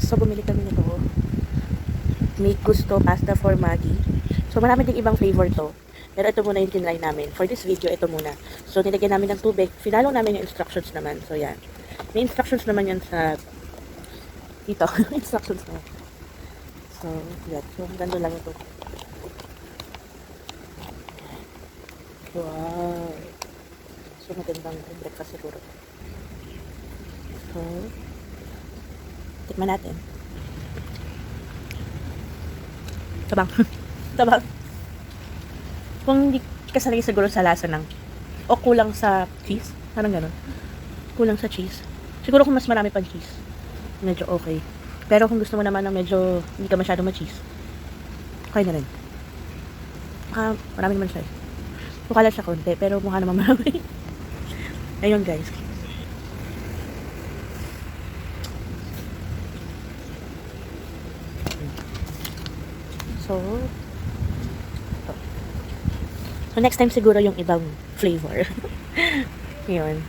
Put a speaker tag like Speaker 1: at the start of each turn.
Speaker 1: guys, so bumili kami nito. Make Gusto Pasta for Maggie. So marami ding ibang flavor to. Pero ito muna yung tinry namin. For this video, ito muna. So nilagyan namin ng tubig. Finalo namin yung instructions naman. So yan. May instructions naman yan sa dito. Instructions na. So yan. So ganito lang ito. Wow. So magandang breakfast siguro. So tikman natin. Tabang. Tabang. Kung hindi ka sanay siguro sa lasa ng o kulang sa cheese. Parang gano'n. Kulang sa cheese. Siguro kung mas marami pang cheese, medyo okay. Pero kung gusto mo naman ng medyo hindi ka masyado ma-cheese, okay na rin. Marami naman siya eh. Mukha lang siya konti, pero mukha naman marami. Ayun guys. So, ito. So next time siguro yung ibang flavor. Yun.